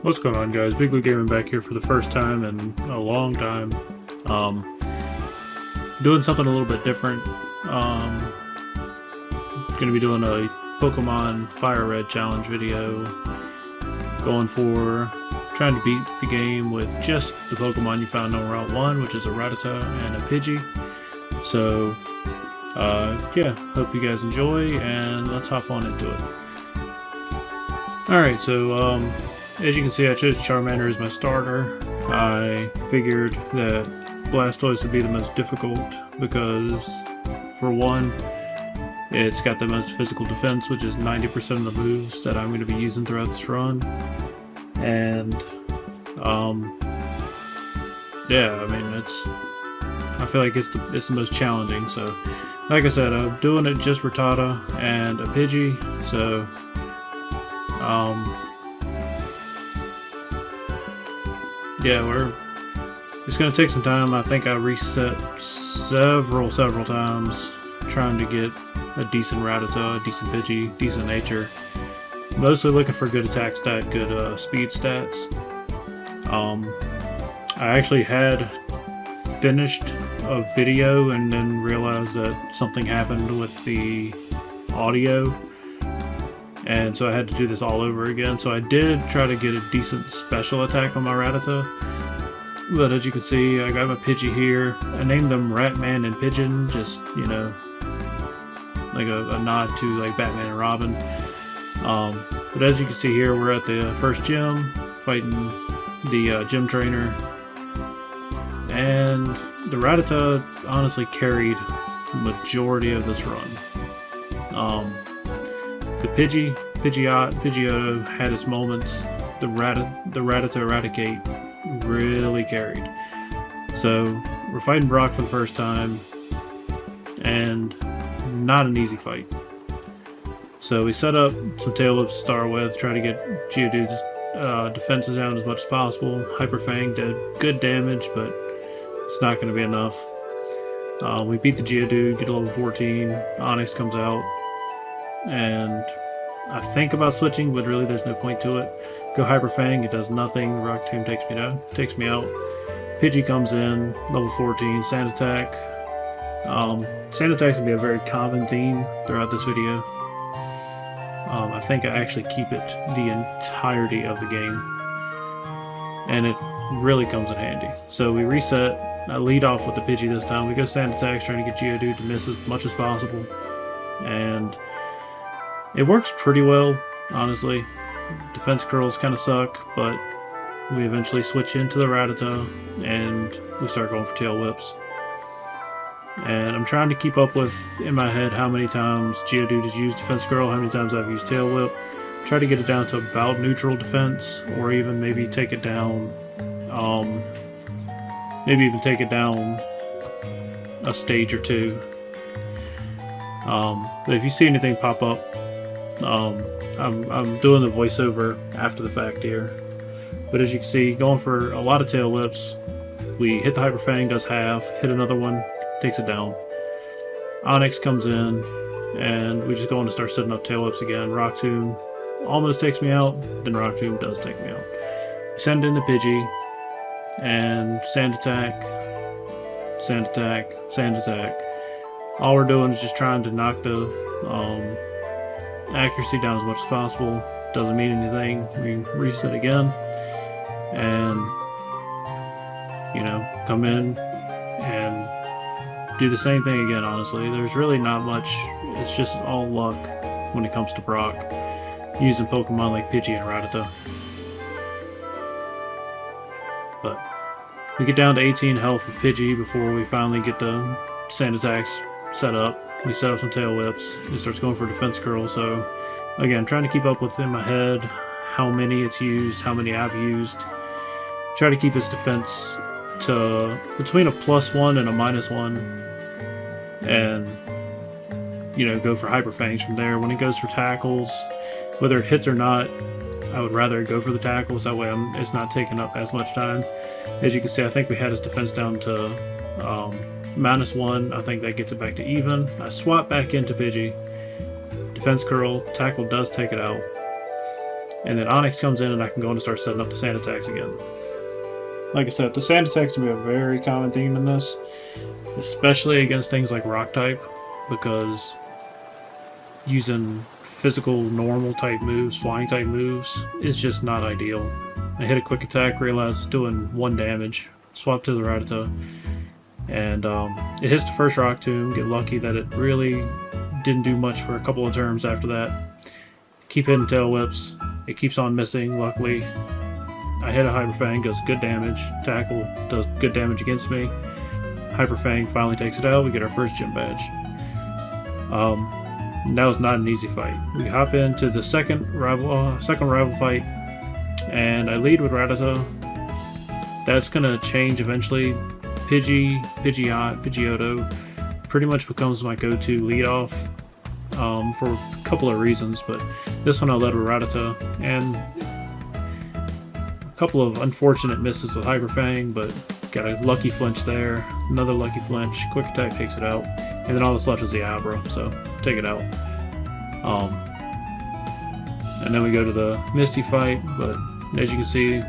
What's going on, guys? Big Blue Gaming back here for the first time in a long time. Doing something a little bit different. Going to be doing a Pokemon FireRed challenge video. Going for trying to beat the game with just the Pokemon you found on Route 1, which is a Rattata and a Pidgey. So, yeah, hope you guys enjoy, and let's hop on into it. Alright, so, as you can see, I chose Charmander as my starter. I figured that Blastoise would be the most difficult because, for one, it's got the most physical defense, which is 90% of the moves that I'm going to be using throughout this run. And, yeah, I mean, I feel like it's the most challenging. So, like I said, I'm doing it just Rattata and a Pidgey. So, yeah, it's going to take some time. I think I reset several times trying to get a decent Rattata, a decent Pidgey, decent nature. Mostly looking for good attack stat, good speed stats. I actually had finished a video and then realized that something happened with the audio. And so I had to do this all over again. So I did try to get a decent special attack on my Rattata. But as you can see, I got my Pidgey here. I named them Ratman and Pigeon, just, you know, like a nod to like Batman and Robin. But as you can see here, we're at the first gym, fighting the gym trainer. And the Rattata honestly carried the majority of this run. The Pidgeotto had its moments. The Rattata Raticate really carried. So we're fighting Brock for the first time, and not an easy fight. So we set up some tail whips to start with, try to get Geodude's defenses down as much as possible. Hyper Fang did good damage, but it's not going to be enough. We beat the Geodude, get to level 14. Onix comes out. And I think about switching, but really there's no point to it. Go Hyper Fang, it does nothing. Rock Tomb takes me out. Pidgey comes in, level 14, Sand Attack. Sand Attack's gonna be a very common theme throughout this video. I think I actually keep it the entirety of the game, and it really comes in handy. So we reset. I lead off with the Pidgey this time. We go Sand Attacks, trying to get Geodude to miss as much as possible, and it works pretty well, honestly. Defense curls kind of suck, but we eventually switch into the Rattata and we start going for tail whips. And I'm trying to keep up with, in my head, how many times Geodude has used defense curl, how many times I've used tail whip. Try to get it down to about neutral defense, or even maybe take it down, a stage or two. But if you see anything pop up, I'm doing the voiceover after the fact here. But as you can see, going for a lot of tail whips. We hit the Hyper Fang, does half, hit another one, takes it down. Onix comes in, and we just go on to start setting up tail whips again. Rock Tomb almost takes me out, then Rock Tomb does take me out. We send in the Pidgey, and Sand Attack, Sand Attack, Sand Attack. All we're doing is just trying to knock the accuracy down as much as possible. Doesn't mean anything. We reset again, and you know, come in and do the same thing again. Honestly, there's really not much. It's just all luck when it comes to Brock using Pokemon like Pidgey and Rattata. But we get down to 18 health with Pidgey before we finally get the Sand Attacks set up. We set up some tail whips. It starts going for defense curl. So again, trying to keep up with in my head how many it's used, how many I've used. Try to keep its defense to between a +1 and a -1, and you know, go for Hyper Fangs from there. When it goes for tackles, whether it hits or not, I would rather go for the tackles. That way it's not taking up as much time. As you can see, I think we had his defense down to -1. I think that gets it back to even. I swap back into Pidgey. Defense curl, tackle does take it out. And then Onyx comes in and I can go in and start setting up the sand attacks again. Like I said, the sand attacks can be a very common theme in this, especially against things like rock type, because using physical normal type moves, flying type moves, is just not ideal. I hit a quick attack, realize it's doing 1 damage, swap to the Rattata, and it hits the first rock tomb. Get lucky that it really didn't do much for a couple of turns after that. Keep hitting tail whips. It keeps on missing, luckily. I hit a Hyper Fang, does good damage. Tackle does good damage against me. Hyper Fang finally takes it out. We get our first gym badge. That was not an easy fight. We hop into the second rival fight, and I lead with Rattata. That's gonna change eventually. Pidgey, Pidgeotto pretty much becomes my go-to lead off for a couple of reasons, but this one I led with Rattata, and a couple of unfortunate misses with Hyper Fang, but got a lucky flinch there, another lucky flinch, quick attack takes it out, and then all that's left is the Abra, so take it out. And then we go to the Misty fight, but as you can see,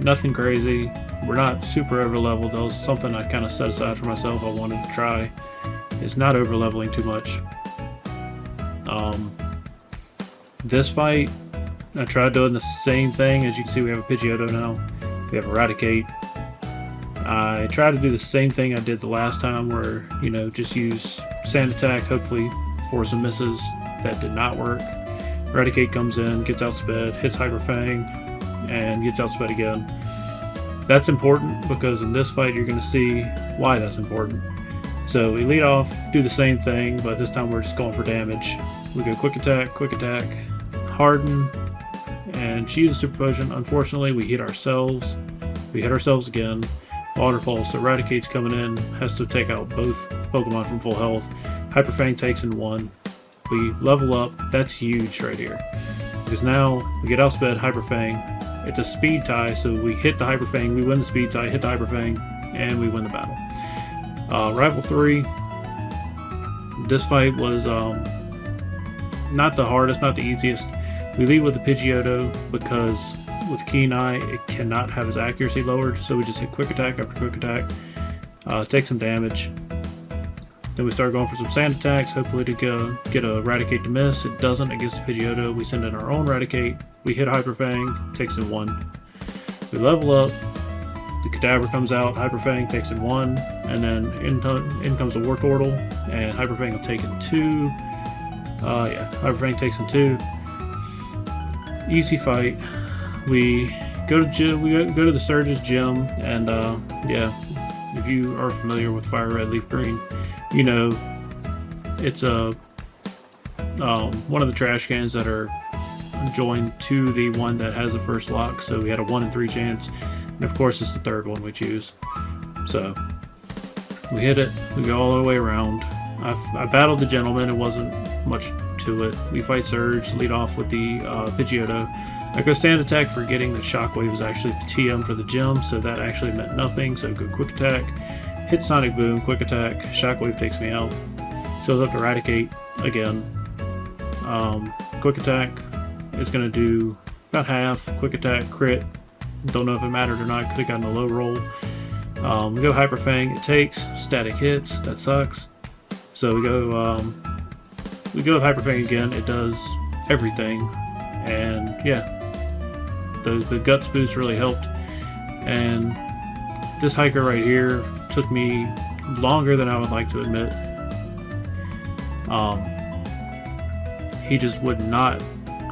nothing crazy. We're not super over leveled. That was something I kind of set aside for myself. I wanted to try. It's not over leveling too much. This fight, I tried doing the same thing. As you can see, we have a Pidgeotto now. We have a Raticate. I tried to do the same thing I did the last time, where, you know, just use sand attack, hopefully for some misses. That did not work. Raticate comes in, gets outsped, hits Hyper Fang, and gets outsped again. That's important because in this fight you're going to see why that's important. So we lead off, do the same thing, but this time we're just going for damage. We go quick attack, harden, and she uses super potion. Unfortunately, we hit ourselves. We hit ourselves again. Water Pulse, so Raticate's coming in, has to take out both Pokemon from full health. Hyper Fang takes in 1. We level up. That's huge right here, because now we get outsped Hyper Fang. It's a speed tie, so we hit the Hyper Fang, we win the speed tie, hit the Hyper Fang, and we win the battle. Rival 3. This fight was not the hardest, not the easiest. We lead with the Pidgeotto because with Keen Eye, it cannot have its accuracy lowered, so we just hit quick attack after quick attack, take some damage. Then we start going for some sand attacks, hopefully to get a Raticate to miss. It doesn't against the Pidgeotto. We send in our own Raticate. We hit Hyper Fang, takes in 1. We level up. The Kadabra comes out. Hyper Fang takes in 1, and then in comes the Wartortle, and Hyper Fang will take in 2. Hyper Fang takes in 2. Easy fight. We go to the Surge's gym, and if you are familiar with FireRed Leaf Green, you know it's one of the trash cans that are joined to the one that has the first lock. So we had a 1 in 3 chance, and of course it's the third one we choose. So we hit it. We go all the way around. I battled the Gentleman. It wasn't much to it. We fight Surge. Lead off with the Pidgeotto. I go sand attack, forgetting that Shockwave is actually the TM for the gym, so that actually meant nothing. So go quick attack, hit Sonic Boom, quick attack, Shockwave takes me out. So it's up to Raticate again. Quick attack is going to do about half. Quick attack, crit. Don't know if it mattered or not. Could have gotten a low roll. We go Hyper Fang. It takes static hits. That sucks. So we go with Hyper Fang again. It does everything, and yeah. The Guts boost really helped, and this hiker right here took me longer than I would like to admit. He just would not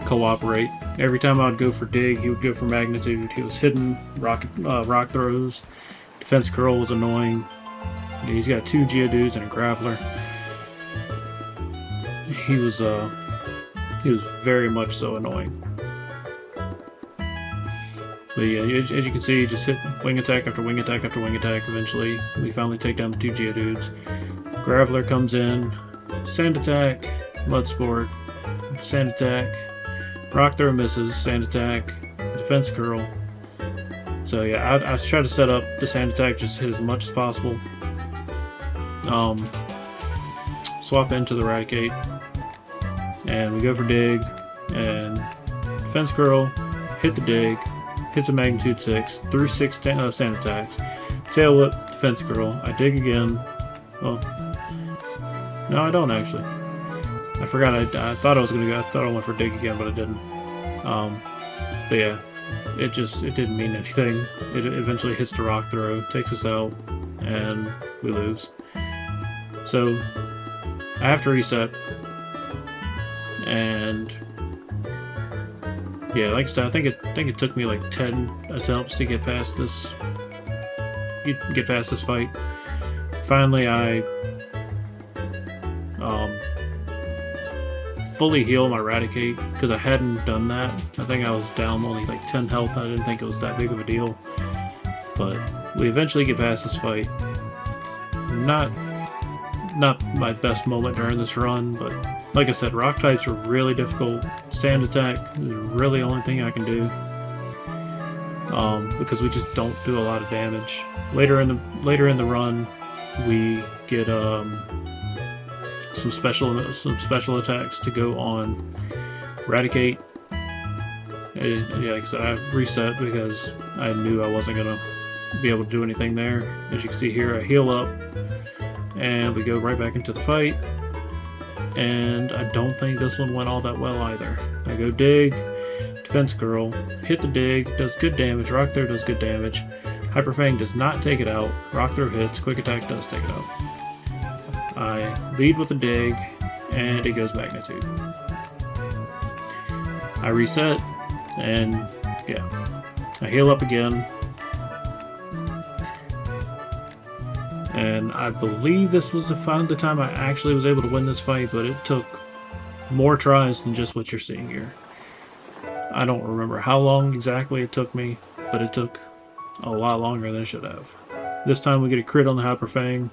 cooperate. Every time I would go for Dig, he would go for Magnitude. He was hidden rock throws. Defense Curl was annoying. He's got 2 Geodudes and a Graveler. He was very much so annoying. But yeah, as you can see, just hit wing attack after wing attack after wing attack. Eventually, we finally take down the 2 Geodudes. Graveler comes in, sand attack, Mud Sport, sand attack, rock throw misses, sand attack, defense curl. So yeah, I try to set up the sand attack, just hit as much as possible. Swap into the Raticate, and we go for Dig, and Defense Curl, hit the dig, hits a magnitude 6, through 6 sand attacks, Tail Whip, Defense Curl, I dig again. Well, no, I don't actually. I forgot. I thought I was gonna go. I thought I went for dig again, but I didn't. But yeah, it didn't mean anything. It eventually hits the rock throw, takes us out, and we lose. So I have to reset, and yeah, like I said, I think it took me like 10 attempts to get past this. Get past this fight. Finally, I fully heal my Raticate, because I hadn't done that. I think I was down only like 10 health. I didn't think it was that big of a deal. But we eventually get past this fight. Not my best moment during this run, but like I said, rock types are really difficult. Sand attack is really the only thing I can do. Because we just don't do a lot of damage. Later in the run, we get some special attacks to go on Raticate. Yeah, like I said, I reset because I knew I wasn't gonna be able to do anything there. As you can see here, I heal up, and we go right back into the fight. And I don't think this one went all that well either. I go dig, Defense Curl, hit the dig, does good damage. Rock Throw does good damage. Hyper Fang does not take it out. Rock Throw hits. Quick Attack does take it out. I lead with a dig, and it goes magnitude. I reset, and yeah, I heal up again. And I believe this was the time I actually was able to win this fight, but it took more tries than just what you're seeing here. I don't remember how long exactly it took me, but it took a lot longer than it should have. This time we get a crit on the Hyper Fang.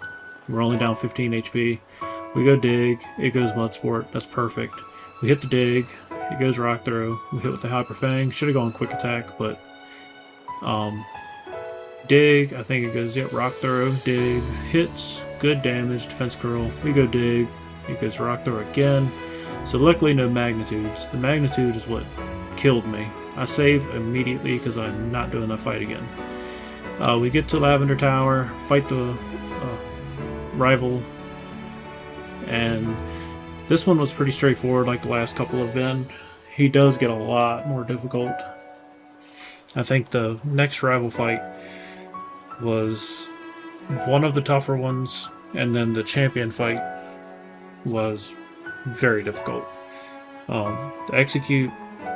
We're only down 15 HP. We go dig, it goes Mud Sport, that's perfect. We hit the dig, it goes Rock Throw. We hit with the Hyper Fang, should have gone Quick Attack, but dig, I think it goes, yeah, Rock Throw, dig, hits, good damage, Defense Curl. We go dig, it goes Rock Throw again. So luckily no magnitudes. The magnitude is what killed me. I save immediately because I'm not doing that fight again. We get to Lavender Tower, fight the rival, and this one was pretty straightforward like the last couple have been. He does get a lot more difficult. I think the next rival fight was one of the tougher ones, and then the champion fight was very difficult. The execute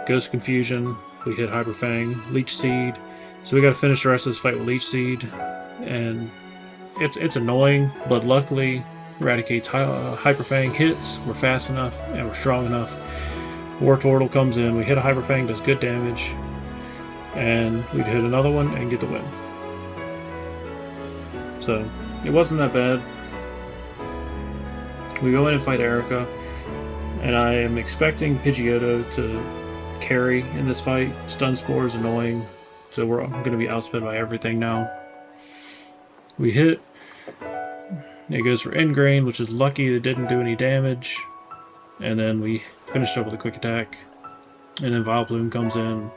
goes Confusion, we hit Hyper Fang, Leech Seed, so we got to finish the rest of this fight with Leech Seed, and it's annoying, but luckily Raticate's Hyper Fang hits, we're fast enough, and we're strong enough. Wartortle comes in, we hit a Hyper Fang, does good damage, and we'd hit another one and get the win. So it wasn't that bad. We go in and fight Erica, and I am expecting Pidgeotto to carry in this fight. Stun Spore is annoying, so we're going to be outsped by everything now. We hit, it goes for Ingrain, which is lucky it didn't do any damage, and then we finished up with a Quick Attack, and then Vileplume comes in.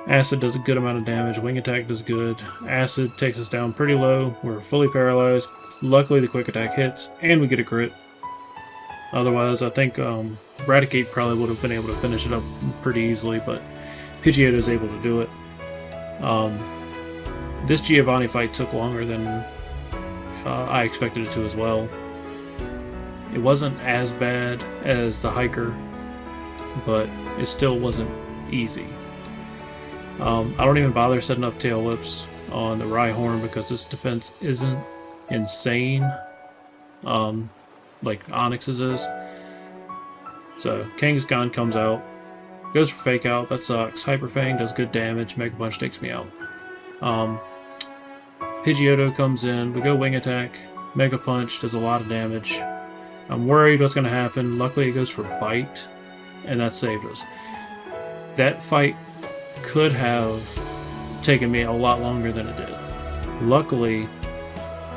Acid does a good amount of damage, Wing Attack does good, Acid takes us down pretty low, we're fully paralyzed. Luckily the Quick Attack hits, and we get a crit. Otherwise, I think Raticate probably would have been able to finish it up pretty easily, but Pidgeotto is able to do it. This Giovanni fight took longer than I expected it to as well. It wasn't as bad as the Hiker, but it still wasn't easy. I don't even bother setting up Tail Whips on the Rhyhorn because this defense isn't insane like Onyx's is. So Kangaskhan comes out, goes for Fake Out, that sucks. Hyper Fang does good damage, Mega Punch takes me out. Pidgeotto comes in, we go Wing Attack, Mega Punch does a lot of damage. I'm worried what's going to happen. Luckily it goes for Bite, and that saved us. That fight could have taken me a lot longer than it did. Luckily,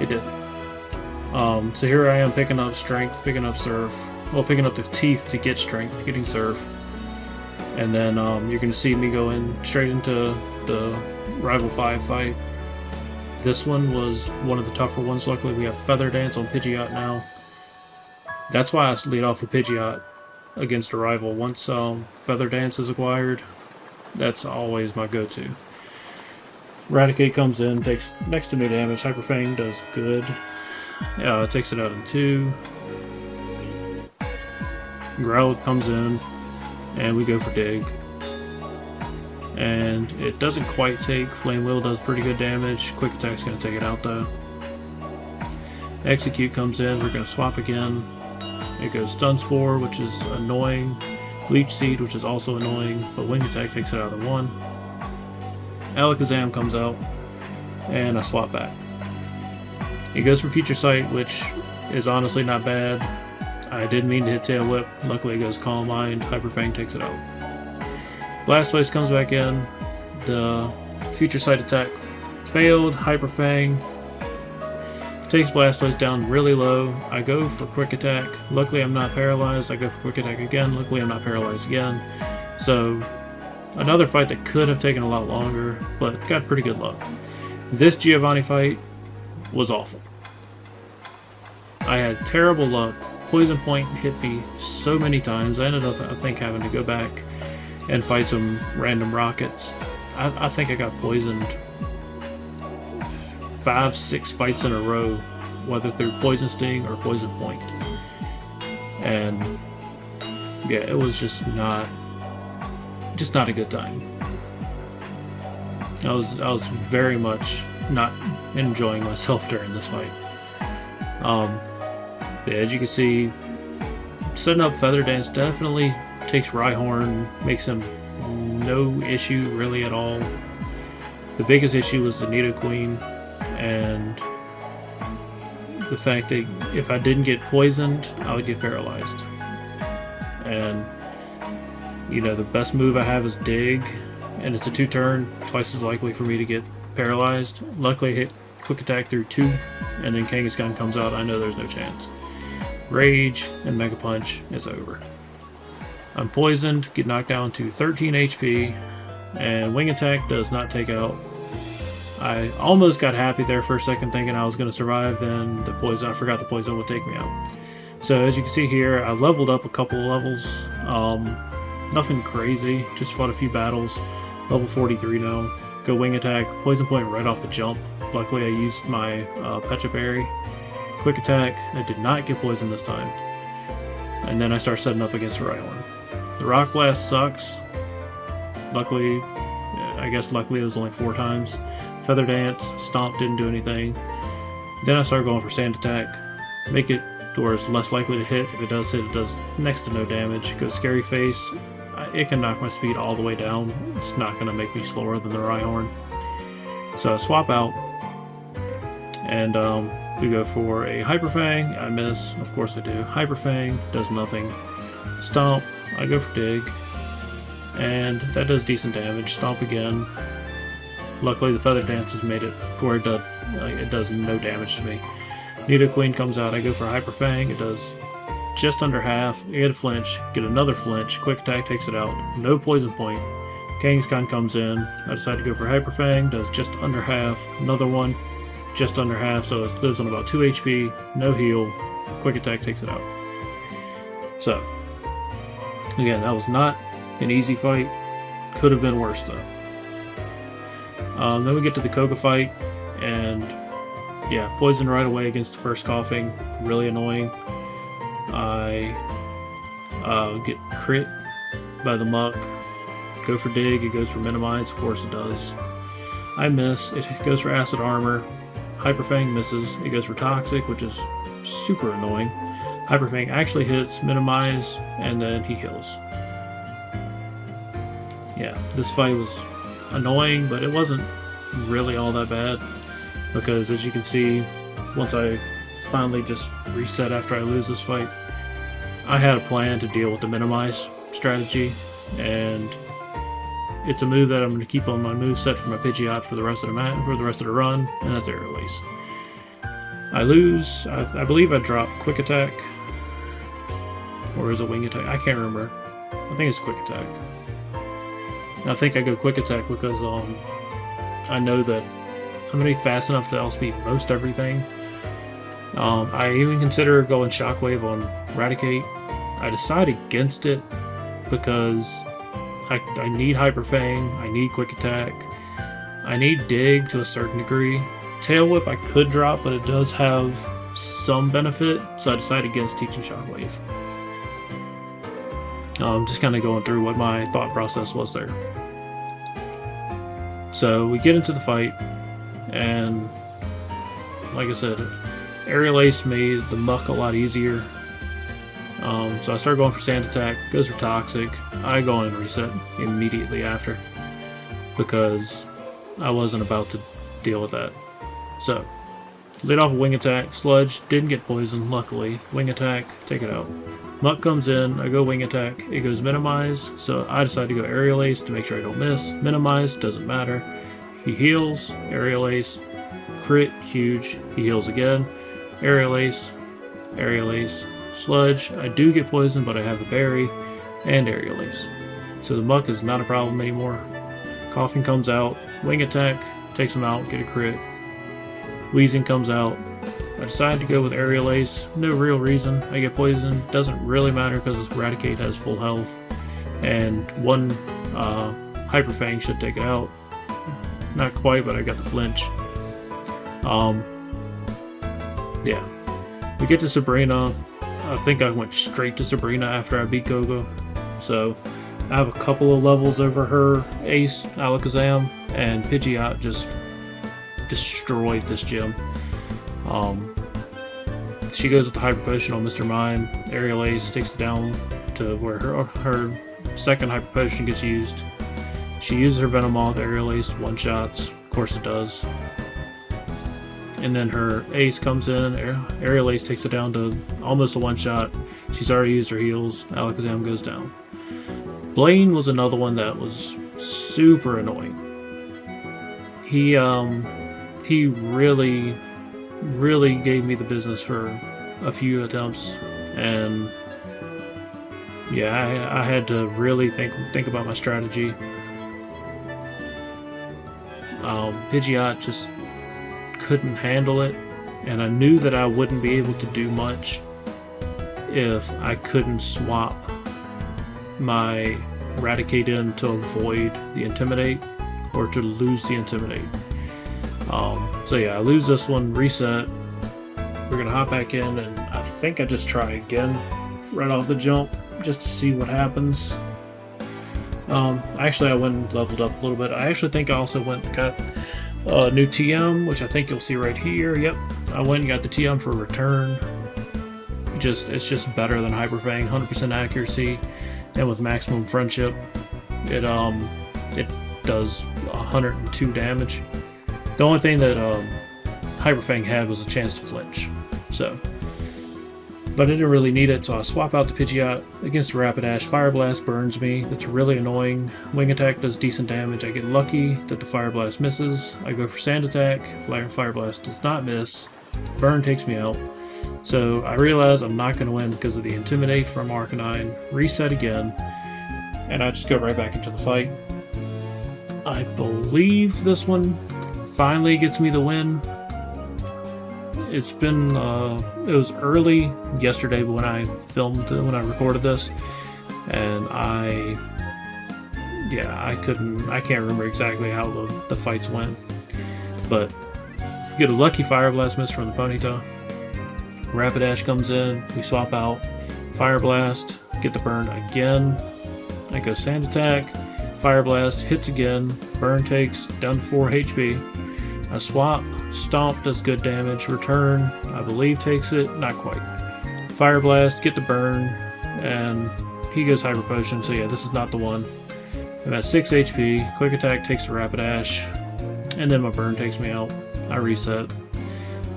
it didn't. So here I am picking up Strength, picking up Surf. Well, picking up the Teeth to get Strength, getting Surf. And then you're going to see me go in straight into the Rival 5 fight. This one was one of the tougher ones. Luckily, we have Feather Dance on Pidgeot now. That's why I lead off with Pidgeot against a rival. Once Feather Dance is acquired, that's always my go-to. Raticate comes in, takes next to no damage. Hyper Fang does good. Takes it out in 2. Growlithe comes in, and we go for Dig. And it doesn't quite take. Flame Wheel does pretty good damage. Quick Attack's going to take it out though. Execute comes in, we're going to swap again. It goes Stun Spore, which is annoying. Leech Seed, which is also annoying, but Wing Attack takes it out in 1. Alakazam comes out, and I swap back. It goes for Future Sight, which is honestly not bad. I did mean to hit Tail Whip. Luckily it goes Calm Mind. Hyper Fang takes it out. Blastoise comes back in. The Future Sight attack failed. Hyper Fang takes Blastoise down really low. I go for Quick Attack. Luckily I'm not paralyzed. I go for Quick Attack again. Luckily I'm not paralyzed again. So another fight that could have taken a lot longer, but got pretty good luck. This Giovanni fight was awful. I had terrible luck. Poison Point hit me so many times. I ended up, I think, having to go back and fight some random rockets. I think I got poisoned 5-6 fights in a row, whether through Poison Sting or Poison Point. And yeah, it was just not a good time. I was very much not enjoying myself during this fight. Yeah, as you can see, setting up Feather Dance definitely takes Rhyhorn, makes him no issue really at all. The biggest issue was the Nidoqueen, and the fact that if I didn't get poisoned, I would get paralyzed. And you know, the best move I have is Dig, and it's a 2-turn, twice as likely for me to get paralyzed. Luckily I hit Quick Attack through 2, and then Kangaskhan comes out. I know there's no chance. Rage and Mega Punch is over. I'm poisoned, get knocked down to 13 HP, and Wing Attack does not take out. I almost got happy there for a second thinking I was going to survive, then I forgot the poison would take me out. So as you can see here, I leveled up a couple of levels. Nothing crazy, just fought a few battles. Level 43 now. Go Wing Attack, Poison Point right off the jump. Luckily I used my Pecha Berry. Quick Attack, I did not get poisoned this time. And then I start setting up against Rhyhorn. The Rock Blast sucks. Luckily it was only 4 times. Feather Dance, Stomp didn't do anything. Then I started going for Sand Attack. Make it to where it's less likely to hit. If it does hit, it does next to no damage. Go Scary Face. It can knock my speed all the way down. It's not going to make me slower than the Rhyhorn. So I swap out. And we go for a Hyper Fang. I miss. Of course I do. Hyper Fang does nothing. Stomp. I go for Dig. And that does decent damage. Stomp again. Luckily the Feather Dance has made it to where it does no damage to me. Nidoqueen comes out. I go for Hyper Fang. It does just under half. I get a flinch. Get another flinch. Quick Attack takes it out. No Poison Point. Kangaskhan comes in. I decide to go for Hyper Fang. Does just under half. Another one. Just under half. So it lives on about 2 HP. No heal. Quick Attack takes it out. So, again, that was not an easy fight. Could have been worse though. Then we get to the Koga fight, and yeah, poison right away against the first coughing. Really annoying. I get crit by the Muck. Go for Dig. It goes for Minimize. Of course it does. I miss. It goes for Acid Armor. Hyper Fang misses. It goes for Toxic, which is super annoying. Hyper Fang actually hits Minimize, and then he heals. Yeah, this fight was annoying, but it wasn't really all that bad, because as you can see, once I finally just reset after I lose this fight, I had a plan to deal with the Minimize strategy, and it's a move that I'm going to keep on my moveset for my Pidgeot for the rest of the run, and that's Air Release. I lose. I believe I drop Quick Attack, or is it Wing Attack? I can't remember. I think it's Quick Attack. I think I go quick attack because I know that I'm gonna be fast enough to outspeed most everything. I even consider going Shockwave on Raticate. I decide against it because I need Hyper Fang, I need Quick Attack, I need Dig to a certain degree. Tail Whip I could drop, but it does have some benefit, so I decided against teaching Shockwave. Just kind of going through what my thought process was there. So we get into the fight, and like I said, Aerial Ace made the muck a lot easier. So I started going for Sand Attack, goes for Toxic. I go on and reset immediately after because I wasn't about to deal with that. So, lead off a Wing Attack, Sludge, didn't get poisoned, luckily. Wing Attack, take it out. Muck comes in, I go Wing Attack, it goes Minimize, so I decide to go Aerial Ace to make sure I don't miss. Minimize, doesn't matter. He heals, Aerial Ace, crit, huge, he heals again. Aerial Ace, Sludge, I do get poisoned, but I have a berry, and Aerial Ace. So the Muck is not a problem anymore. Coughing comes out, Wing Attack, takes him out, get a crit. Wheezing comes out. I decide to go with Aerial Ace, no real reason. I get poisoned, doesn't really matter because Raticate has full health, and one Hyper Fang should take it out. Not quite, but I got the flinch. Yeah. We get to Sabrina. I think I went straight to Sabrina after I beat Gogo. So I have a couple of levels over her ace, Alakazam, and Pidgeot just destroyed this gym. She goes with the Hyper Potion on Mr. Mime. Aerial Ace takes it down to where her second Hyper Potion gets used. She uses her Venomoth, Aerial Ace one-shots. Of course it does. And then her Ace comes in, Aerial Ace takes it down to almost a one-shot. She's already used her heals, Alakazam goes down. Blaine was another one that was super annoying. He really gave me the business for a few attempts, and yeah, I had to really think about my strategy. Pidgeot just couldn't handle it, and I knew that I wouldn't be able to do much if I couldn't swap my Raticate in to avoid the Intimidate or to lose the Intimidate. So yeah, I lose this one, reset. We're gonna hop back in, and I think I just try again right off the jump just to see what happens. Actually, I went and leveled up a little bit. I actually think I also went and got new TM, which I think you'll see right here. Yep, I went and got the TM for return. It's just better than Hyper Fang, 100% accuracy, and with maximum friendship, it does 102 damage. The only thing that Hyper Fang had was a chance to flinch, so. But I didn't really need it, so I swap out the Pidgeot against Rapidash. Fire Blast burns me. That's really annoying. Wing Attack does decent damage. I get lucky that the Fire Blast misses. I go for Sand Attack. Fire Blast does not miss. Burn takes me out. So I realize I'm not going to win because of the Intimidate from Arcanine. Reset again. And I just go right back into the fight. I believe this one finally gets me the win. It's been, it was early yesterday when I recorded this, and I can't remember exactly how the fights went, but you get a lucky Fire Blast miss from the Ponyta. Rapidash comes in, we swap out, Fire Blast, get the burn again, I go Sand Attack, Fire Blast, hits again, burn takes down to 4 HP, I swap, Stomp does good damage, Return, I believe takes it, not quite. Fire Blast, get the burn, and he goes Hyper Potion, so yeah, this is not the one. I'm at 6 HP, Quick Attack takes the Rapidash, and then my burn takes me out. I reset.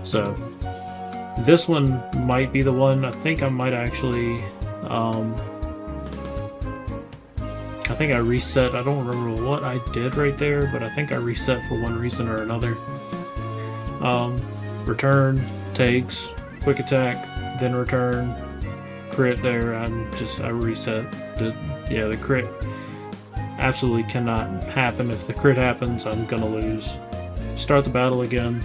So, this one might be the one. I think I might actually, I think I reset. I don't remember what I did right there, but I think I reset for one reason or another. Return, takes, Quick Attack, then Return, crit there, I reset. The crit. Absolutely cannot happen. If the crit happens, I'm gonna lose. Start the battle again.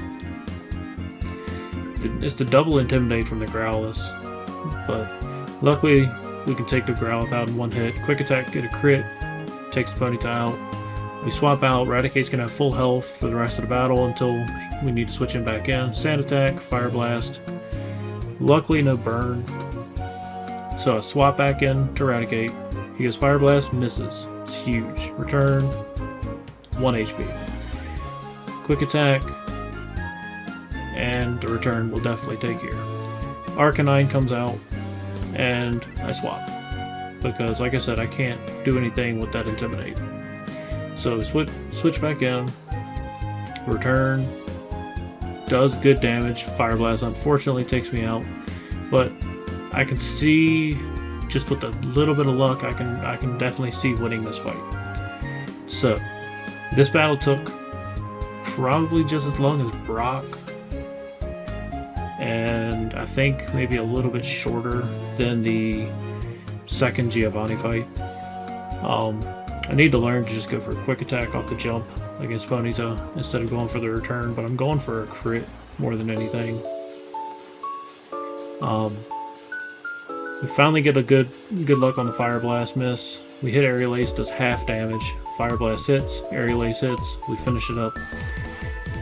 It's the double Intimidate from the Growlithe, but luckily we can take the Growlithe out in one hit. Quick Attack, get a crit, takes the Ponyta out. We swap out. Raticate's gonna have full health for the rest of the battle until we need to switch him back in. Sand Attack, Fire Blast. Luckily, no burn. So I swap back in to Raticate. He goes Fire Blast, misses. It's huge. Return, 1 HP. Quick Attack, and the return will definitely take here. Arcanine comes out, and I swap. Because, like I said, I can't do anything with that Intimidate. So switch back in. Return. Does good damage. Fire Blast unfortunately takes me out. But I can see, just with a little bit of luck, I can definitely see winning this fight. So, this battle took probably just as long as Brock. And I think maybe a little bit shorter than the second Giovanni fight. I need to learn to just go for a quick attack off the jump against Ponyta instead of going for the return, but I'm going for a crit more than anything. We finally get a good luck on the Fire Blast miss. We hit Aerial Ace, does half damage. Fire Blast hits, Aerial Ace hits, we finish it up.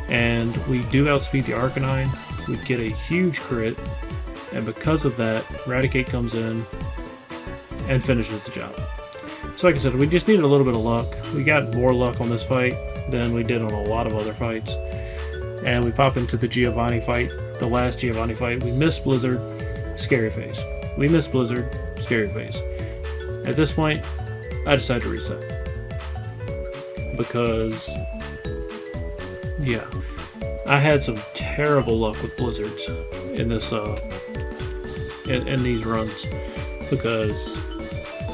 And we do outspeed the Arcanine. We get a huge crit, and because of that, Raticate comes in and finishes the job. So like I said, we just needed a little bit of luck. We got more luck on this fight than we did on a lot of other fights. And we pop into the Giovanni fight, the last Giovanni fight. We miss Blizzard, Scary Face. We miss Blizzard, Scary Face. At this point, I decided to reset. Because, yeah, I had some terrible luck with Blizzards in this, in these runs. Because,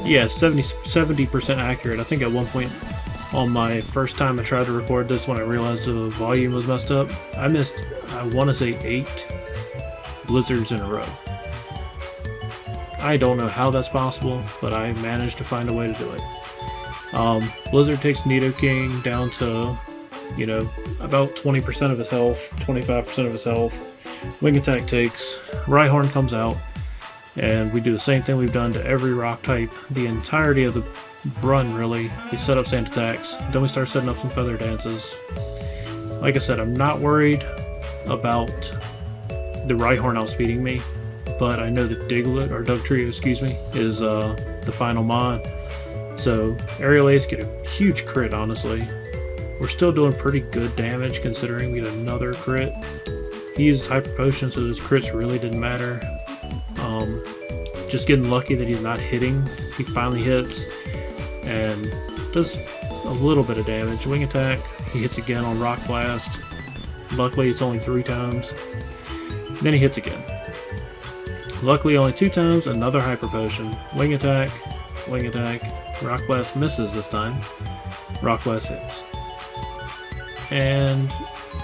yeah, 70% accurate. I think at one point on my first time I tried to record this, when I realized the volume was messed up, I missed, I want to say 8 Blizzards in a row. I don't know how that's possible, but I managed to find a way to do it. Blizzard takes Nidoking down to, you know, about 20% of his health, 25% of his health. Wing Attack takes, Rhyhorn comes out, and we do the same thing we've done to every rock type the entirety of the run, really. We set up Sand Attacks, then we start setting up some Feather Dances. Like I said, I'm not worried about the Rhyhorn outspeeding me, but I know that Diglett, or Dugtrio, excuse me, is the final mon. So Aerial Ace get a huge crit, honestly. We're still doing pretty good damage considering we get another crit. He uses Hyper Potion, so those crits really didn't matter. Just getting lucky that he's not hitting. He finally hits and does a little bit of damage. Wing Attack, he hits again on Rock Blast. Luckily it's only 3 times. Then he hits again. Luckily only 2 times, another Hyper Potion. Wing Attack, Rock Blast misses this time. Rock Blast hits. And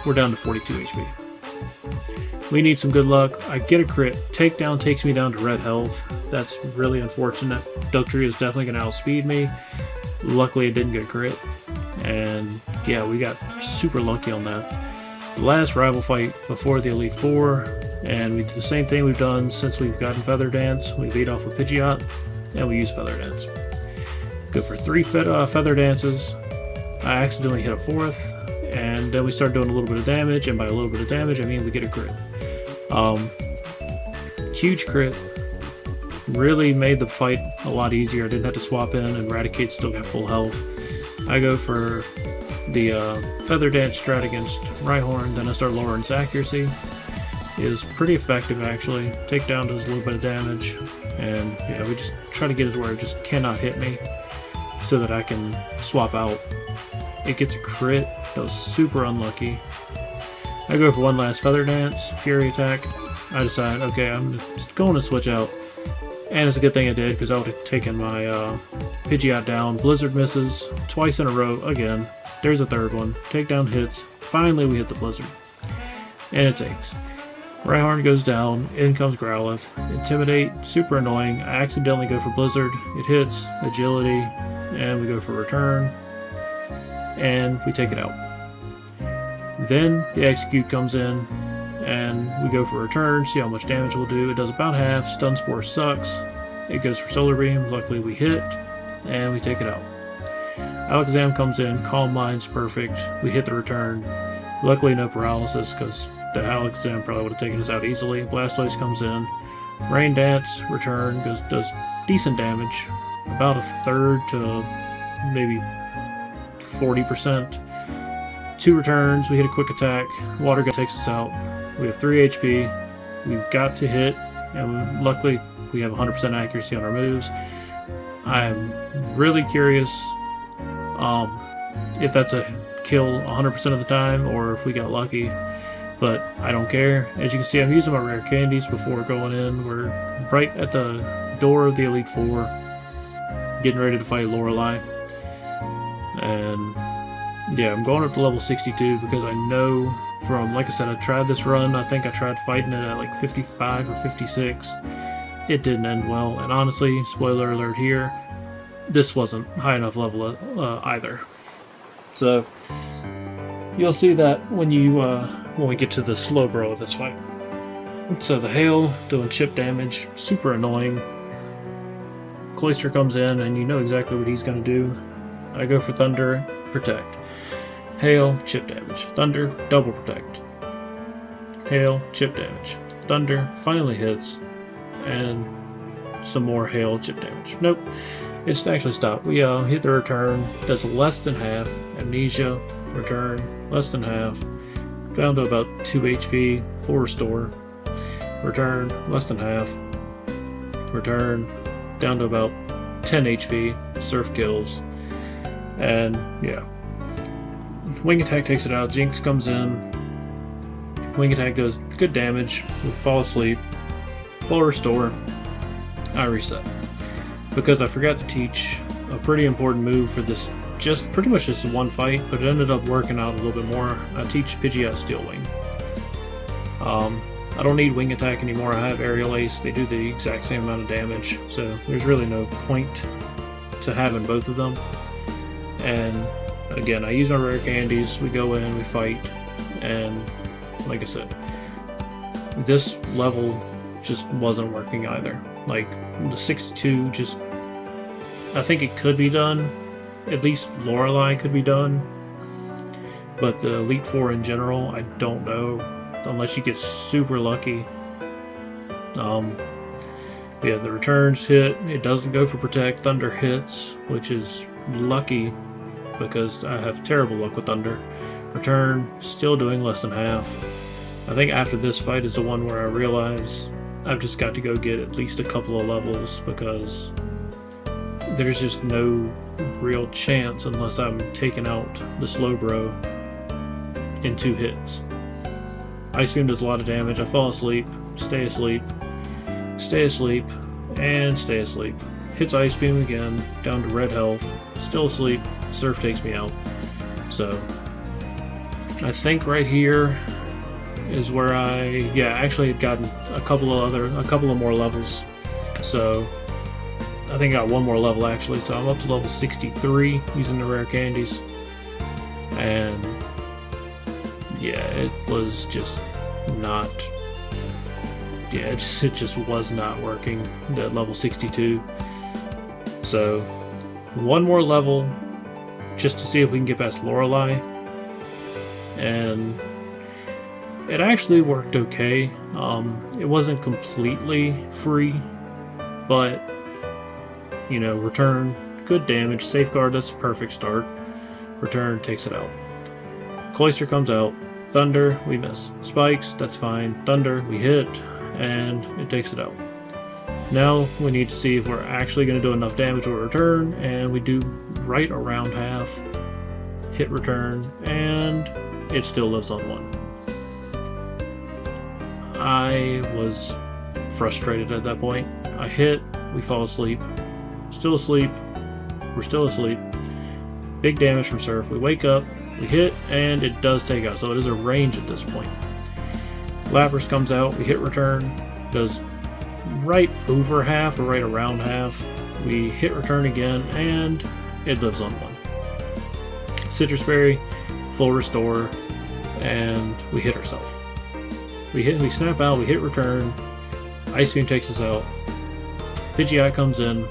we're down to 42 HP. We need some good luck. I get a crit. Takedown takes me down to red health. That's really unfortunate. Dugtrio is definitely going to outspeed me. Luckily, it didn't get a crit. And yeah, we got super lucky on that. The last rival fight before the Elite Four, and we did the same thing we've done since we've gotten Feather Dance. We lead off with Pidgeot, and we use Feather Dance. Go for 3 Feather Dances. I accidentally hit a 4th, and then we start doing a little bit of damage, and by a little bit of damage, I mean we get a crit. Huge crit. Really made the fight a lot easier. I didn't have to swap in, and Raticate still got full health. I go for the Feather Dance strat against Rhyhorn, then I start lowering his accuracy. It is pretty effective, actually. Takedown does a little bit of damage, and yeah, we just try to get it to where it just cannot hit me so that I can swap out. It gets a crit. That was super unlucky. I go for one last Feather Dance, Fury Attack. I decide, okay, I'm just going to switch out. And it's a good thing I did, because I would have taken my Pidgeot down. Blizzard misses twice in a row again. There's a third one. Takedown hits. Finally, we hit the Blizzard. And it takes. Rhyhorn goes down. In comes Growlithe. Intimidate. Super annoying. I accidentally go for Blizzard. It hits. Agility. and we go for return, and we take it out. Then the execute comes in, and we go for return, see how much damage we'll do. It does about half. Stun Spore sucks. It goes for Solar Beam. Luckily we hit, and we take it out. Alakazam comes in, Calm Mind's perfect. We hit the return. Luckily no paralysis, because the Alakazam probably would have taken us out easily. Blastoise comes in. Rain Dance, return, does decent damage. About a third to maybe 40%. 2 returns, we hit a quick attack. Water Gun takes us out. We have 3 HP. We've got to hit, and luckily we have 100% accuracy on our moves. I'm really curious if that's a kill 100% of the time or if we got lucky, but I don't care. As you can see, I'm using my rare candies before going in. We're right at the door of the Elite Four, getting ready to fight Lorelei. And yeah, I'm going up to level 62 because I know from, like I said, I tried this run. I think I tried fighting it at like 55 or 56. It didn't end well, and honestly, spoiler alert here, this wasn't high enough level either. So you'll see that when we get to the Slowbro of this fight. So the Hail doing chip damage, super annoying. Cloyster comes in, and you know exactly what he's going to do. I go for Thunder, Protect. Hail, chip damage. Thunder, double protect. Hail, chip damage. Thunder finally hits, and some more hail, chip damage. Nope, it's actually stopped. We hit the return, does less than half. Amnesia, return, less than half. Down to about 2 HP, full restore. Return, less than half. Return, down to about 10 HP, surf kills. And yeah. Wing Attack takes it out. Jinx comes in. Wing Attack does good damage. We fall asleep. Full restore. I reset. Because I forgot to teach a pretty important move for this, pretty much just one fight, but it ended up working out a little bit more. I teach Pidgeot Steel Wing. I don't need Wing Attack anymore. I have Aerial Ace. They do the exact same amount of damage, so there's really no point to having both of them. And again, I use my rare candies, we go in, we fight, and like I said, this level just wasn't working either. Like, the 62 just, I think it could be done, at least Lorelei could be done, but the Elite Four in general, I don't know, unless you get super lucky. Yeah, the returns hit, it doesn't go for Protect, Thunder hits, which is lucky, because I have terrible luck with Thunder. Return, still doing less than half. I think after this fight is the one where I realize I've just got to go get at least a couple of levels, because there's just no real chance unless I'm taking out the Slowbro in 2 hits. Ice Beam does a lot of damage. I fall asleep, stay asleep, stay asleep, and stay asleep. Hits Ice Beam again, down to red health, still asleep. Surf takes me out. So I think right here is where I actually had gotten a couple of more levels. So I think I got one more level actually. So I'm up to level 63 using the rare candies. And yeah, it was just not, it just was not working at level 62. So one more level just to see if we can get past Lorelei, and it actually worked okay. It wasn't completely free, but you know, return, good damage, safeguard, that's a perfect start. Return takes it out. Cloyster comes out, Thunder, we miss. Spikes, that's fine. Thunder, we hit, and it takes it out. Now we need to see if we're actually going to do enough damage with return, and we do right around half. Hit return, and it still lives on 1. I was frustrated at that point. I hit, we fall asleep, still asleep, we're still asleep. Big damage from Surf, we wake up, we hit, and it does take out, so it is a range at this point. Lapras comes out, we hit return, does right over half or right around half. We hit return again, and it lives on 1. Citrus Berry, full restore, and we hit ourselves. We snap out, we hit return, Ice Beam takes us out, Pidgeot comes in,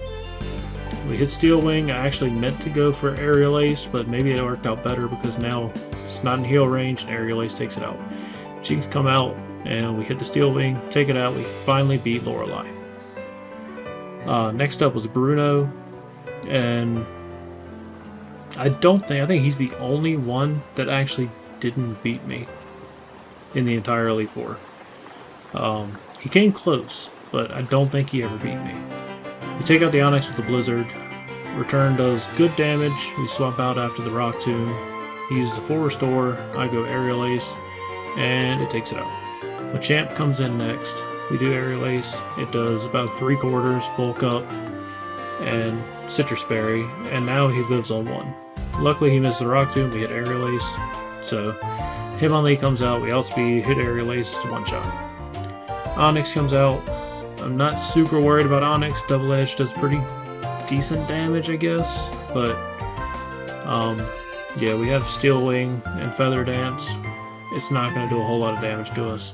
we hit Steel Wing. I actually meant to go for Aerial Ace, but maybe it worked out better because now it's not in heal range and Aerial Ace takes it out. Cheeks come out and we hit the Steel Wing, take it out, we finally beat Lorelei. Next up was Bruno, and I think he's the only one that actually didn't beat me in the entire Elite Four. He came close, but I don't think he ever beat me. We take out the Onix with the Blizzard. Return does good damage. We swap out after the Rock Tomb. He uses a full restore. I go Aerial Ace, and it takes it out. Machamp comes in next. We do Aerial Ace. It does about 3/4 bulk up and Citrus Berry, and now he lives on 1. Luckily, he missed the Rock Tomb. We hit Aerial Ace. So, Hitmonlee comes out. We outspeed, hit Aerial Ace. It's a 1-shot. Onix comes out. I'm not super worried about Onix. Double Edge does pretty decent damage, I guess. But, yeah, we have Steel Wing and Feather Dance. It's not going to do a whole lot of damage to us.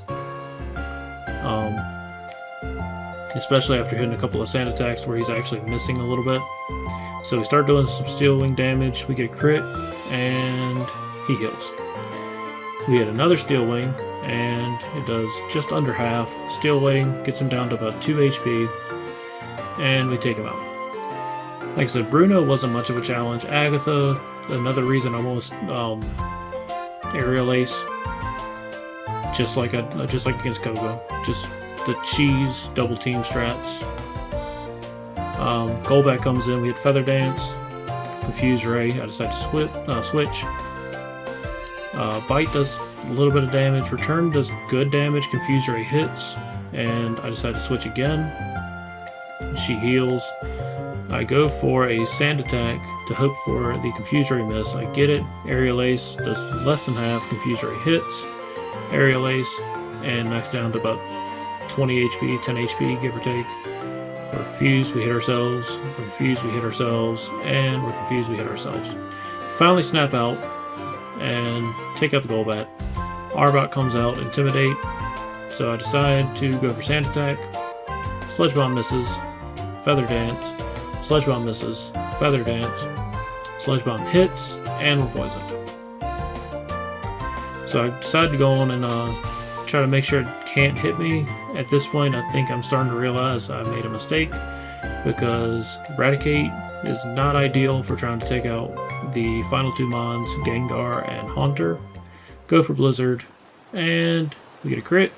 Especially after hitting a couple of sand attacks where he's actually missing a little bit. So we start doing some Steel Wing damage. We get a crit, and he heals. We hit another Steel Wing, and it does just under half. Steel Wing gets him down to about 2 HP, and we take him out. Like I said, Bruno wasn't much of a challenge. Agatha, another reason I almost Aerial Ace, just like against Koga, just the cheese double team strats. Golbat comes in. We hit Feather Dance, Confuse Ray. I decide to switch. Bite does a little bit of damage. Return does good damage. Confuse Ray hits, and I decide to switch again. She heals. I go for a Sand Attack to hope for the Confuse Ray miss. I get it. Aerial Ace does less than half. Confuse Ray hits. Aerial Ace, and knocks down to about 20 HP, 10 HP, give or take. We're confused, we hit ourselves. We're confused, we hit ourselves. And we're confused, we hit ourselves. Finally snap out and take out the Golbat. Arbok comes out, Intimidate. So I decide to go for Sand Attack. Sludge Bomb misses. Feather Dance. Sludge Bomb misses. Feather Dance. Sludge Bomb hits, and we're poisoned. So I decided to go on and try to make sure it can't hit me. At this point, I think I'm starting to realize I made a mistake, because Raticate is not ideal for trying to take out the final 2 Mons, Gengar and Haunter. Go for Blizzard, and we get a crit.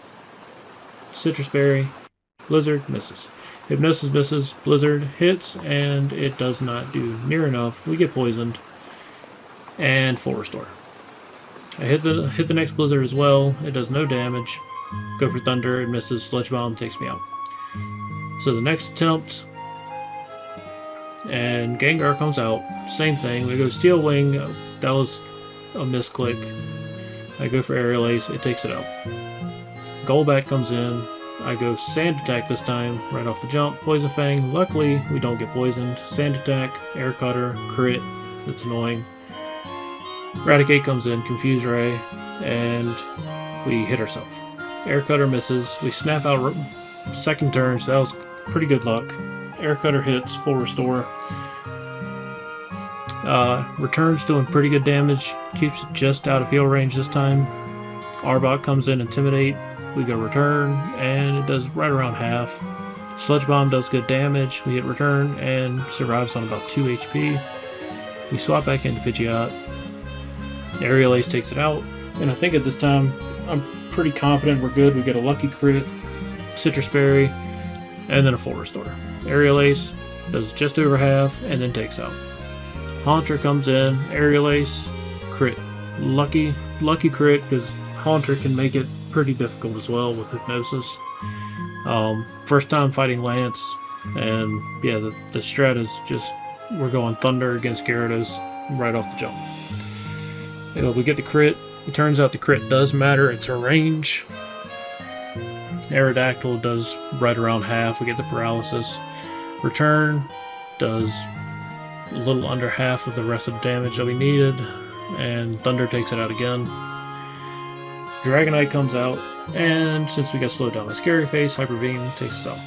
Citrus Berry, Blizzard misses. Hypnosis misses, Blizzard hits, and it does not do near enough. We get poisoned, and full restore. I hit the next Blizzard as well. It does no damage. Go for Thunder, it misses. Sludge Bomb takes me out. So the next attempt, and Gengar comes out. Same thing. We go Steel Wing. That was a misclick. I go for Aerial Ace. It takes it out. Golbat comes in. I go Sand Attack this time, right off the jump. Poison Fang. Luckily, we don't get poisoned. Sand Attack, Air Cutter, crit. That's annoying. Raticate comes in, Confuse Ray, and we hit ourselves. Air Cutter misses. We snap out second turn, so that was pretty good luck. Air Cutter hits, full restore. Return's doing pretty good damage. Keeps it just out of heal range this time. Arbok comes in, Intimidate. We go Return, and it does right around half. Sludge Bomb does good damage. We hit Return, and survives on about 2 HP. We swap back into Pidgeot. Aerial Ace takes it out, and I think at this time I'm pretty confident we're good. We get a lucky crit, Citrus Berry, and then a full restore. Aerial Ace does just over half, and then takes out. Haunter comes in, Aerial Ace, crit. Lucky crit, because Haunter can make it pretty difficult as well with Hypnosis. First time fighting Lance, and yeah, the strat is just, we're going Thunder against Gyarados right off the jump. We get the crit. It turns out the crit does matter. It's a range. Aerodactyl does right around half. We get the paralysis. Return does a little under half of the rest of the damage that we needed, and Thunder takes it out again. Dragonite comes out, and since we got slowed down by Scary Face, Hyper Beam takes us out.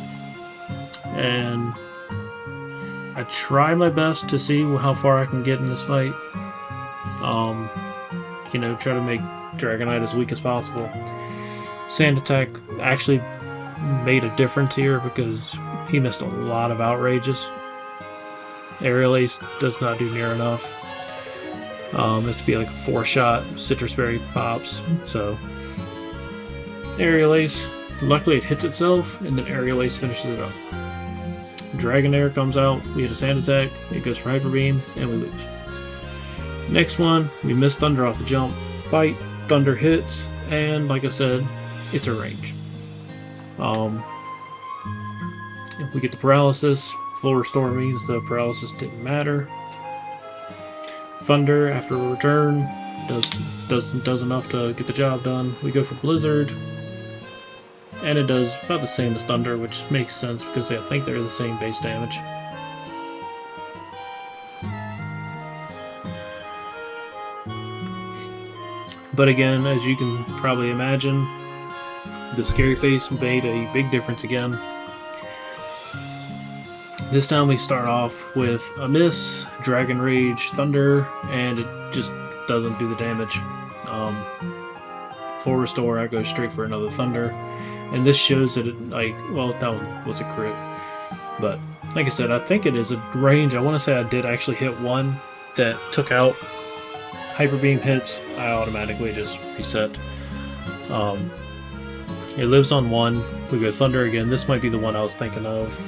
And I try my best to see how far I can get in this fight. You know, try to make Dragonite as weak as possible. Sand Attack actually made a difference here because he missed a lot of outrages. Aerial Ace does not do near enough. It has to be like a 4-shot. Citrus Berry pops, so Aerial Ace. Luckily it hits itself, and then Aerial Ace finishes it up. Dragonair comes out, we hit a Sand Attack, it goes for Hyper Beam, and we lose. Next one, we miss Thunder off the jump. Bite, Thunder hits, and like I said, it's a range. If we get the Paralysis, full restore means the Paralysis didn't matter. Thunder, after a return, does enough to get the job done. We go for Blizzard, and it does about the same as Thunder, which makes sense because I think they're the same base damage. But again, as you can probably imagine, the Scary Face made a big difference again. This time we start off with a miss, Dragon Rage, Thunder, and it just doesn't do the damage. Full restore, I go straight for another Thunder, and this shows that it, like, well, that one was a crit. But like I said, I think it is a range. I want to say I did actually hit one that took out Hyper Beam hits. I automatically just reset. It lives on one. We go Thunder again. This might be the one I was thinking of.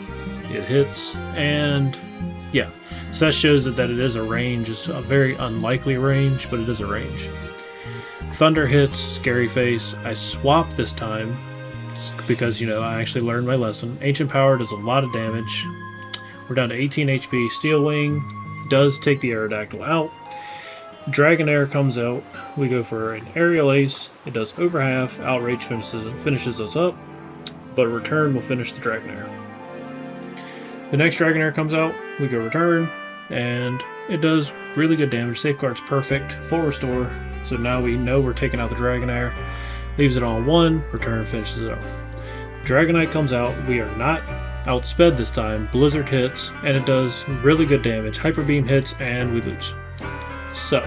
It hits, and yeah, so that shows that it is a range. It's a very unlikely range, but it is a range. Thunder hits, Scary Face. I swap this time because, you know, I actually learned my lesson. Ancient Power does a lot of damage. We're down to 18 HP. Steel Wing does take the Aerodactyl out. Dragonair comes out. We go for an Aerial Ace. It does over half. Outrage finishes us up, but Return will finish the Dragonair. The next Dragonair comes out, we go Return, and it does really good damage. Safeguard's perfect, full restore, so now we know we're taking out the Dragonair. Leaves it on 1, Return finishes it up. Dragonite comes out, we are not outsped this time. Blizzard hits, and it does really good damage. Hyper Beam hits, and we lose. So,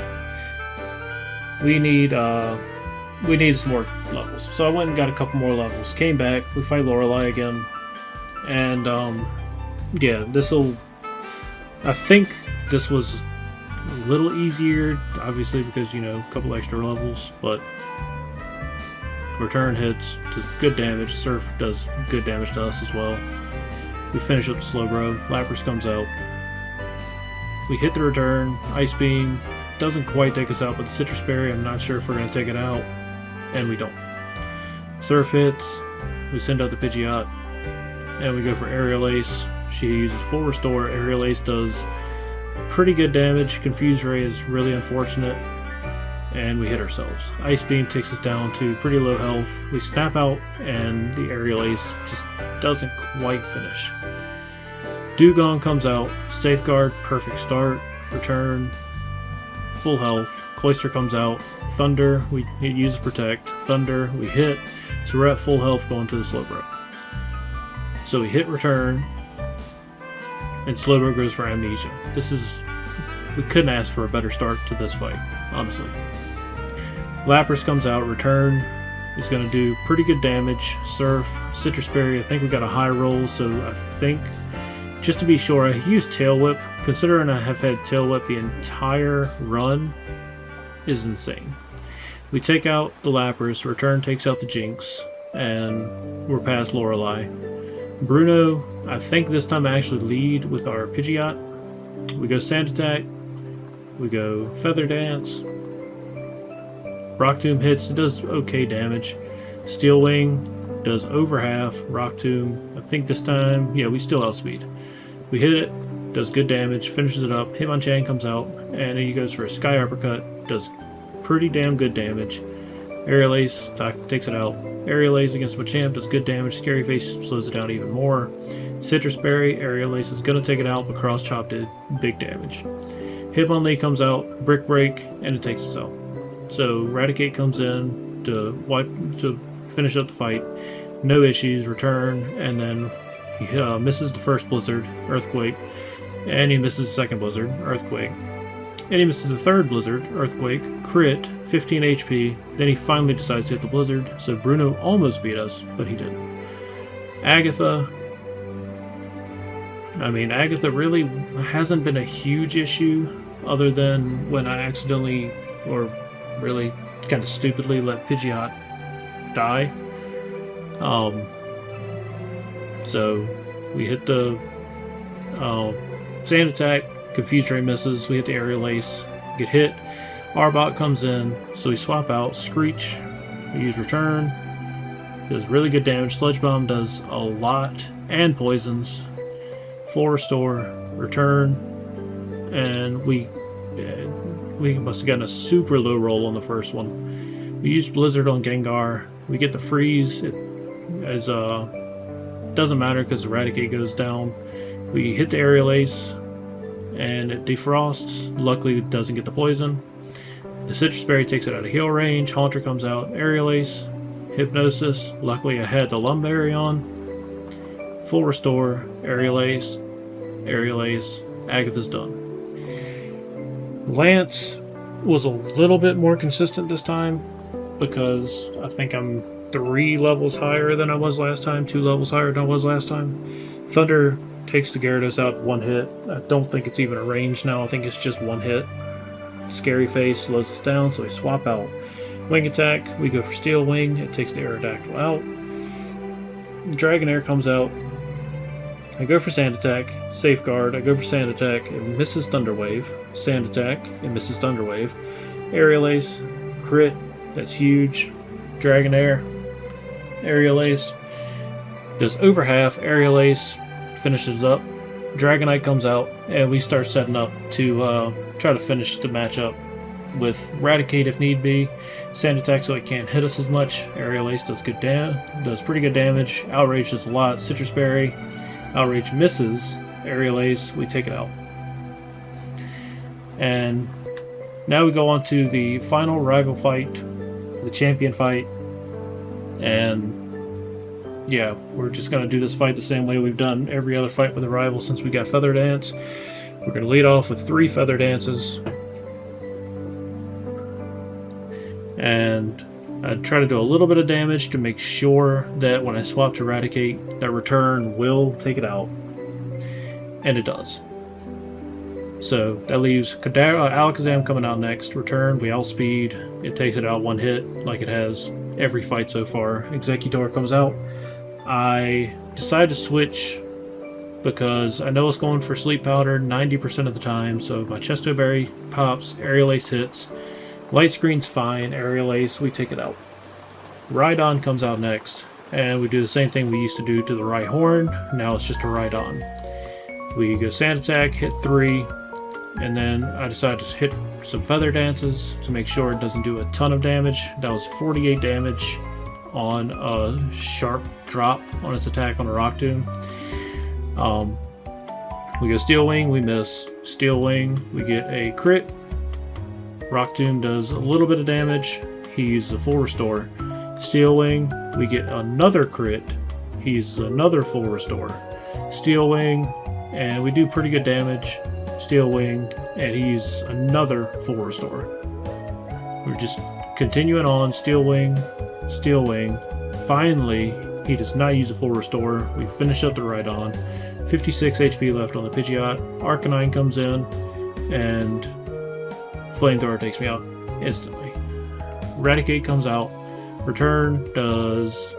we need some more levels. So I went and got a couple more levels. Came back, we fight Lorelei again, and yeah, I think this was a little easier, obviously, because, you know, a couple extra levels, but Return hits, does good damage. Surf does good damage to us as well. We finish up the Slowbro. Lapras comes out. We hit the Return. Ice Beam doesn't quite take us out, but the Citrus Berry, I'm not sure if we're going to take it out, and we don't. Surf hits. We send out the Pidgeot, and we go for Aerial Ace. She uses full restore. Aerial Ace does pretty good damage. Confuse Ray is really unfortunate, and we hit ourselves. Ice Beam takes us down to pretty low health. We snap out, and the Aerial Ace just doesn't quite finish. Dugong comes out. Safeguard, perfect start. Return, full health. Cloyster comes out. Thunder, we use Protect. Thunder, we hit. So we're at full health going to the Slowbro. So we hit Return, and Slowbro goes for Amnesia. We couldn't ask for a better start to this fight, honestly. Lapras comes out. Return is going to do pretty good damage. Surf, Citrus Berry, I think we got a high roll, so I think, just to be sure, I used Tail Whip. Considering I have had Tail Whip the entire run is insane. We take out the Lapras. Return takes out the Jinx, and we're past Lorelei. Bruno, I think this time I actually lead with our Pidgeot. We go Sand Attack. We go Feather Dance. Rock Tomb hits. It does okay damage. Steel Wing does over half. Rock Tomb, I think this time, yeah, we still outspeed. We hit it. Does good damage. Finishes it up. Hitmonchan comes out, and he goes for a Sky Uppercut. Does pretty damn good damage. Aerial Ace takes it out. Aerial Ace against Machamp does good damage. Scary Face slows it down even more. Citrus Berry, Aerial Ace is going to take it out, but Cross Chop did big damage. Hitmonlee comes out, Brick Break, and it takes us out. So Raticate comes in to finish up the fight. No issues, return, and then he misses the first Blizzard, Earthquake, and he misses the second Blizzard, Earthquake. And he misses the third Blizzard, Earthquake, crit, 15 HP, then he finally decides to hit the Blizzard, so Bruno almost beat us, but he didn't. Agatha really hasn't been a huge issue, other than when I accidentally, or really kind of stupidly, let Pidgeot die. So we hit the Sand Attack, Confuse Ray misses, we hit the Aerial Ace, get hit. Arbok comes in, so we swap out Screech, we use Return, does really good damage. Sludge Bomb does a lot, and poisons. Full Restore, Return, and we must have gotten a super low roll on the first one. We used Blizzard on Gengar, we get the freeze, doesn't matter because the Raticate goes down. We hit the Aerial Ace, and it defrosts. Luckily, it doesn't get the poison. The Citrus Berry takes it out of heal range. Haunter comes out. Aerial Ace, Hypnosis. Luckily, I had the Lumberry on. Full Restore. Aerial Ace. Aerial Ace. Agatha's done. Lance was a little bit more consistent this time because I think I'm 3 levels higher than I was last time, 2 levels higher than I was last time. Thunder takes the Gyarados out 1 hit. I don't think it's even a range now. I think it's just 1 hit. Scary Face slows us down, so we swap out. Wing Attack, we go for Steel Wing. It takes the Aerodactyl out. Dragonair comes out. I go for Sand Attack. Safeguard, I go for Sand Attack. It misses Thunder Wave. Sand Attack, it misses Thunder Wave. Aerial Ace, crit, that's huge. Dragonair, Aerial Ace, does over half. Aerial Ace finishes it up. Dragonite comes out, and we start setting up to try to finish the matchup with Raticate if need be. Sand Attack so it can't hit us as much. Aerial Ace does pretty good damage. Outrage does a lot. Citrus Berry, Outrage misses. Aerial Ace, we take it out. And now we go on to the final rival fight, the champion fight, and yeah, we're just going to do this fight the same way we've done every other fight with a rival since we got Feather Dance. We're going to lead off with 3 Feather Dances, and I try to do a little bit of damage to make sure that when I swap to Raticate, that Return will take it out, and it does. So that leaves Alakazam coming out next. Return, we outspeed. It takes it out 1 hit like it has every fight so far. Executor comes out. I decide to switch because I know it's going for Sleep Powder 90% of the time. So my Chesto Berry pops. Aerial Ace hits. Light Screen's fine. Aerial Ace, we take it out. Rhydon comes out next. And we do the same thing we used to do to the Rhyhorn. Now it's just a Rhydon. We go Sand Attack, hit 3. And then I decided to hit some Feather Dances to make sure it doesn't do a ton of damage. That was 48 damage on a sharp drop on its attack on a Rock Tomb. We go Steel Wing, we miss. Steel Wing, we get a crit. Rock Tomb does a little bit of damage. He uses a full restore. Steel Wing, we get another crit. He uses another full restore. Steel Wing, and we do pretty good damage. Steel Wing, and he uses another full restore. We're just continuing on. Steel Wing, Steel Wing. Finally, he does not use a full restore. We finish up the Rhydon. 56 HP left on the Pidgeot. Arcanine comes in, and Flamethrower takes me out instantly. Raticate comes out. Return does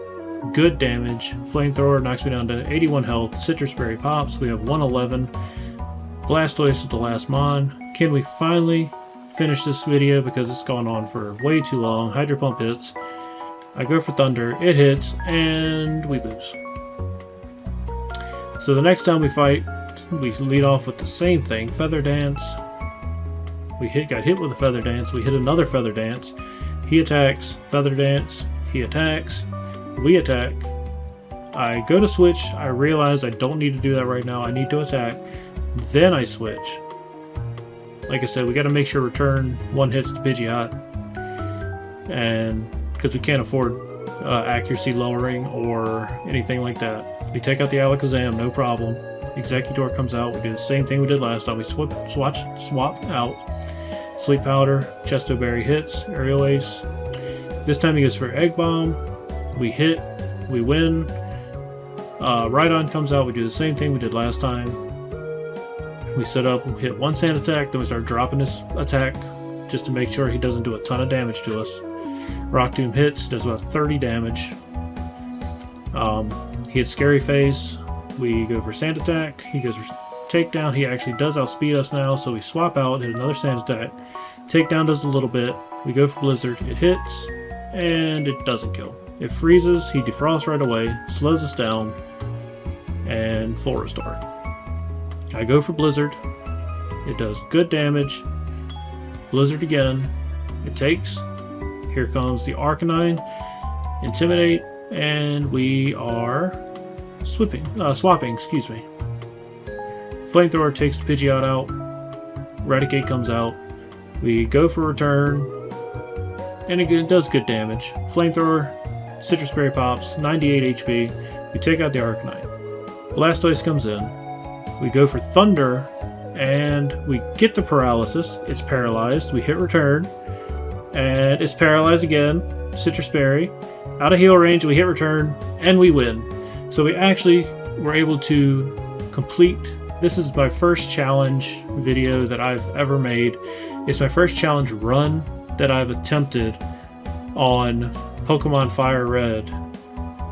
good damage. Flamethrower knocks me down to 81 health. Citrus Berry pops. We have 111. Blastoise with the last Mon. Can we finally finish this video because it's gone on for way too long? Hydro Pump hits. I go for Thunder. It hits, and we lose. So the next time we fight, we lead off with the same thing. Feather Dance. We got hit with a Feather Dance. We hit another Feather Dance. He attacks, Feather Dance, he attacks, we attack. I go to switch, I realize I don't need to do that right now, I need to attack. Then I switch. Like I said, we gotta make sure return 1 hits to Pidgeot. And because we can't afford accuracy lowering or anything like that. We take out the Alakazam, no problem. Executor comes out, we do the same thing we did last time. We swap out. Sleep Powder, Chesto Berry hits, Aerial Ace. This time he goes for Egg Bomb. We hit, we win. Rhydon comes out, we do the same thing we did last time. We set up, we hit 1 Sand Attack, then we start dropping his attack just to make sure he doesn't do a ton of damage to us. Rock Tomb hits, does about 30 damage. He hits Scary Face. We go for Sand Attack. He goes for Takedown. He actually does outspeed us now, so we swap out, hit another Sand Attack. Takedown does a little bit. We go for Blizzard. It hits, and it doesn't kill. It freezes. He defrosts right away, slows us down, and full restore. I go for Blizzard. It does good damage. Blizzard again. It takes. Here comes the Arcanine, Intimidate, and we are swapping. Excuse me. Flamethrower takes the Pidgeot out. Raticate comes out. We go for return, and it does good damage. Flamethrower, Citrus Berry pops, 98 HP. We take out the Arcanine. Blastoise comes in. We go for Thunder, and we get the Paralysis. It's paralyzed. We hit return. And it's paralyzed again. Citrus Berry. Out of heal range, we hit return, and we win. So we actually were able to complete. This is my first challenge video that I've ever made. It's my first challenge run that I've attempted on Pokemon FireRed.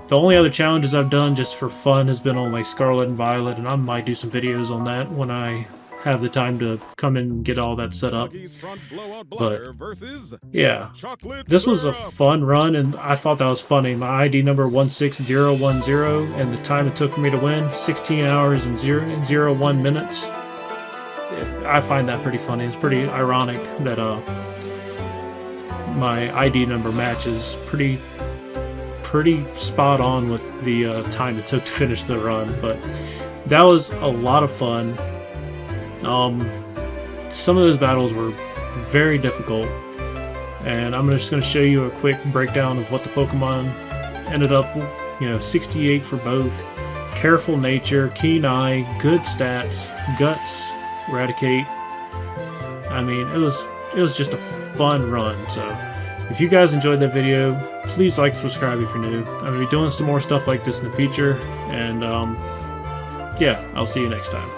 The only other challenges I've done just for fun has been on like Scarlet and Violet, and I might do some videos on that when I have the time to come in and get all that set up. But yeah, this was a fun run, and I thought that was funny. My ID number 16010, and the time it took for me to win, 16 hours and 01 minutes. I find that pretty funny. It's pretty ironic that my ID number matches pretty spot on with the time it took to finish the run. But that was a lot of fun. Some of those battles were very difficult, and I'm just going to show you a quick breakdown of what the Pokemon ended up, 68 for both. Careful Nature, Keen Eye, good stats, Guts, Raticate. I mean, it was just a fun run. So if you guys enjoyed that video, please like and subscribe if you're new. I'm going to be doing some more stuff like this in the future, and yeah, I'll see you next time.